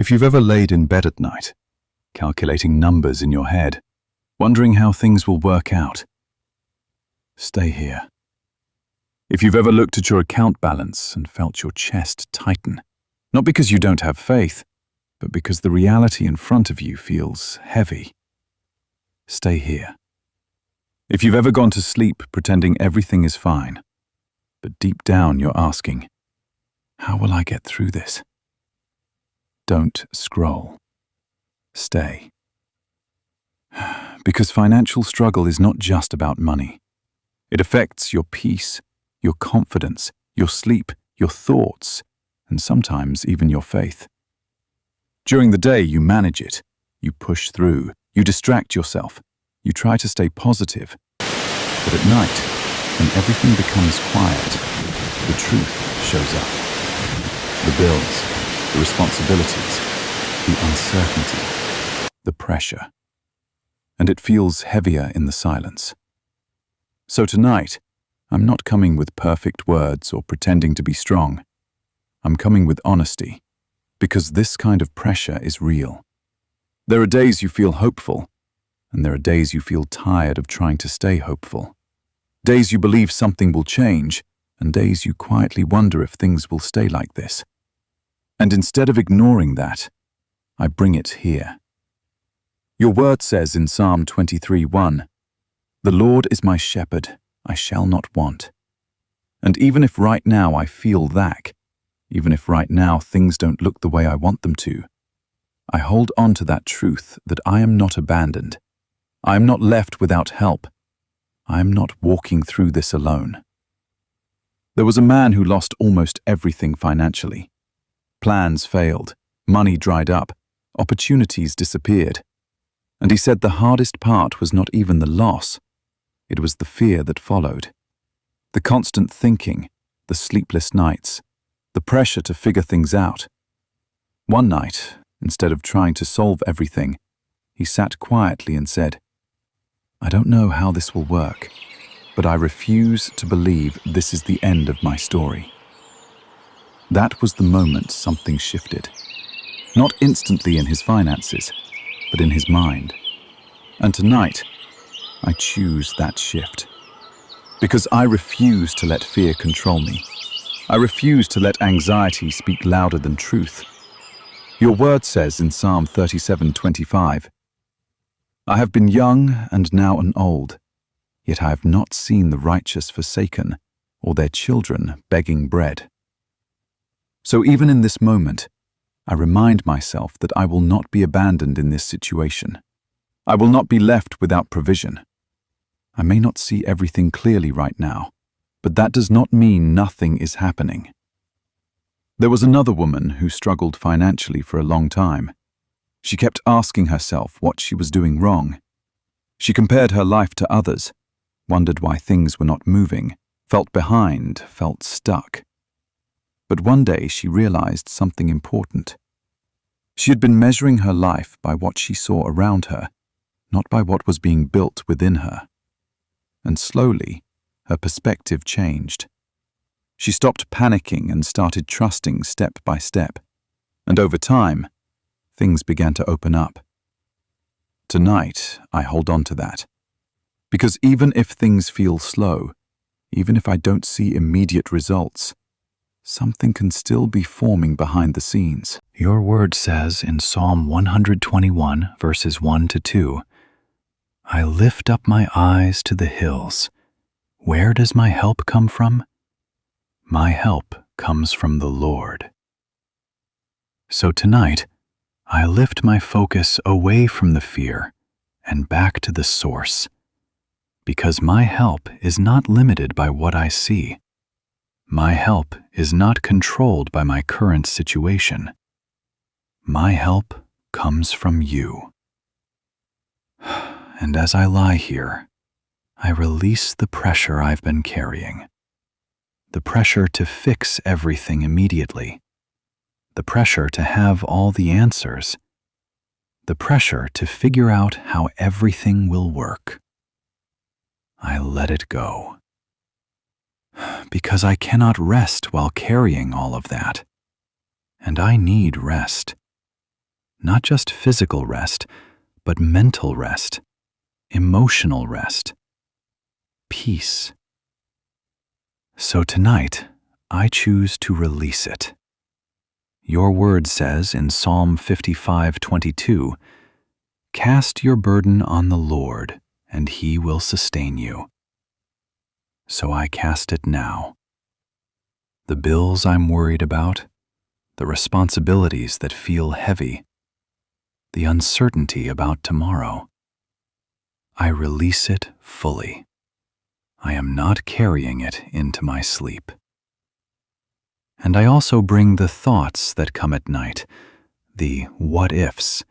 If you've ever laid in bed at night, calculating numbers in your head, wondering how things will work out, stay here. If you've ever looked at your account balance and felt your chest tighten, not because you don't have faith, but because the reality in front of you feels heavy, stay here. If you've ever gone to sleep pretending everything is fine, but deep down you're asking, how will I get through this? Don't scroll. Stay. Because financial struggle is not just about money. It affects your peace, your confidence, your sleep, your thoughts, and sometimes even your faith. During the day, you manage it. You push through. You distract yourself. You try to stay positive. But at night, when everything becomes quiet, the truth shows up. The bills, the responsibilities, the uncertainty, the pressure. And it feels heavier in the silence. So tonight, I'm not coming with perfect words or pretending to be strong. I'm coming with honesty, because this kind of pressure is real. There are days you feel hopeful, and there are days you feel tired of trying to stay hopeful. Days you believe something will change, and days you quietly wonder if things will stay like this. And instead of ignoring that, I bring it here. Your word says in Psalm 23:1, "The Lord is my shepherd, I shall not want." And even if right now I feel lack, even if right now things don't look the way I want them to, I hold on to that truth that I am not abandoned. I am not left without help. I am not walking through this alone. There was a man who lost almost everything financially. Plans failed, money dried up, opportunities disappeared. And he said the hardest part was not even the loss, it was the fear that followed. The constant thinking, the sleepless nights, the pressure to figure things out. One night, instead of trying to solve everything, he sat quietly and said, "I don't know how this will work, but I refuse to believe this is the end of my story." That was the moment something shifted. Not instantly in his finances, but in his mind. And tonight, I choose that shift. Because I refuse to let fear control me. I refuse to let anxiety speak louder than truth. Your word says in Psalm 37:25, "I have been young and now an old, yet I have not seen the righteous forsaken, or their children begging bread." So even in this moment, I remind myself that I will not be abandoned in this situation. I will not be left without provision. I may not see everything clearly right now, but that does not mean nothing is happening. There was another woman who struggled financially for a long time. She kept asking herself what she was doing wrong. She compared her life to others, wondered why things were not moving, felt behind, felt stuck. But one day she realized something important. She had been measuring her life by what she saw around her, not by what was being built within her. And slowly, her perspective changed. She stopped panicking and started trusting step by step. And over time, things began to open up. Tonight, I hold on to that. Because even if things feel slow, even if I don't see immediate results, something can still be forming behind the scenes. Your word says in Psalm 121, verses 1-2, "I lift up my eyes to the hills. Where does my help come from? My help comes from the Lord." So tonight, I lift my focus away from the fear and back to the source, because my help is not limited by what I see. My help is not controlled by my current situation. My help comes from you. And as I lie here, I release the pressure I've been carrying. The pressure to fix everything immediately. The pressure to have all the answers. The pressure to figure out how everything will work. I let it go. Because I cannot rest while carrying all of that. And I need rest. Not just physical rest, but mental rest, emotional rest, peace. So tonight, I choose to release it. Your word says in Psalm 55:22, "Cast your burden on the Lord, and He will sustain you." So I cast it now. The bills I'm worried about, the responsibilities that feel heavy, the uncertainty about tomorrow. I release it fully. I am not carrying it into my sleep. And I also bring the thoughts that come at night, the what-ifs,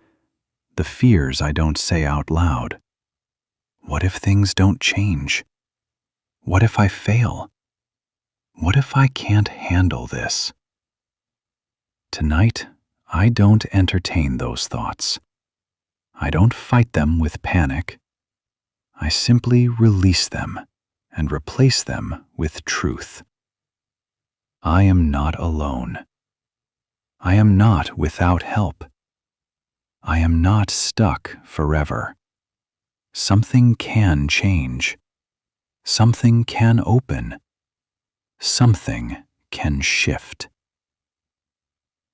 the fears I don't say out loud. What if things don't change? What if I fail? What if I can't handle this? Tonight, I don't entertain those thoughts. I don't fight them with panic. I simply release them and replace them with truth. I am not alone. I am not without help. I am not stuck forever. Something can change. Something can open. Something can shift.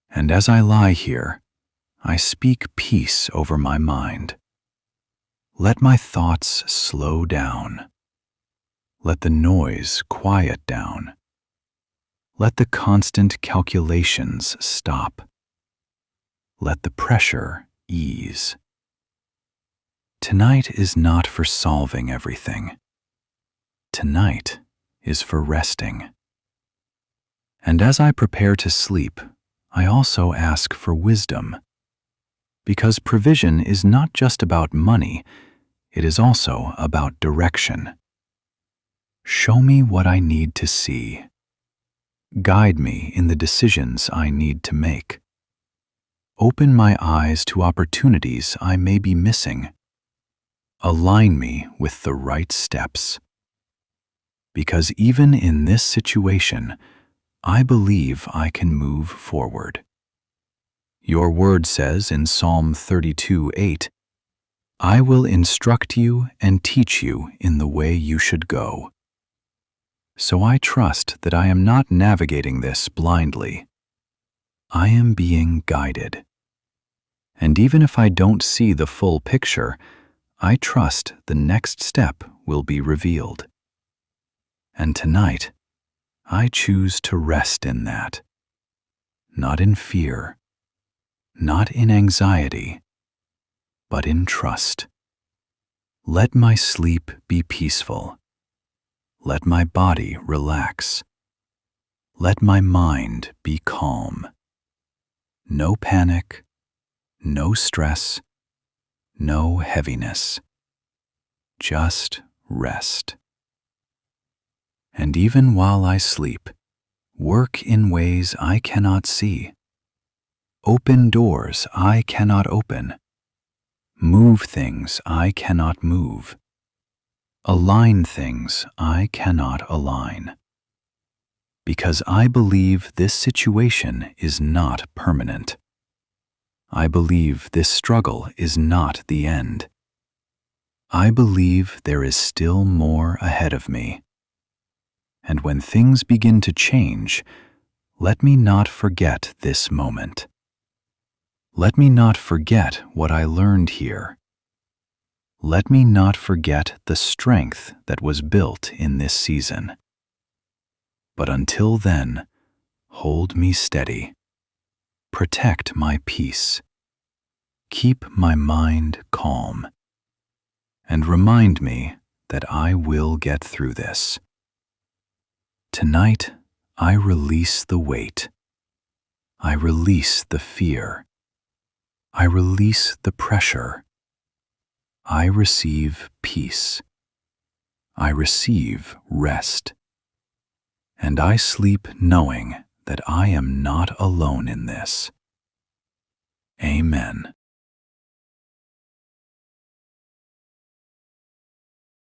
And as I lie here, I speak peace over my mind. Let my thoughts slow down. Let the noise quiet down. Let the constant calculations stop. Let the pressure ease. Tonight is not for solving everything. Tonight is for resting. And as I prepare to sleep, I also ask for wisdom. Because provision is not just about money, it is also about direction. Show me what I need to see. Guide me in the decisions I need to make. Open my eyes to opportunities I may be missing. Align me with the right steps. Because even in this situation, I believe I can move forward. Your word says in Psalm 32:8, "I will instruct you and teach you in the way you should go." So I trust that I am not navigating this blindly. I am being guided. And even if I don't see the full picture, I trust the next step will be revealed. And tonight, I choose to rest in that. Not in fear, not in anxiety, but in trust. Let my sleep be peaceful. Let my body relax. Let my mind be calm. No panic, no stress, no heaviness. Just rest. And even while I sleep, work in ways I cannot see. Open doors I cannot open. Move things I cannot move. Align things I cannot align. Because I believe this situation is not permanent. I believe this struggle is not the end. I believe there is still more ahead of me. And when things begin to change, let me not forget this moment. Let me not forget what I learned here. Let me not forget the strength that was built in this season. But until then, hold me steady. Protect my peace. Keep my mind calm. And remind me that I will get through this. Tonight, I release the weight. I release the fear. I release the pressure. I receive peace. I receive rest. And I sleep knowing that I am not alone in this. Amen.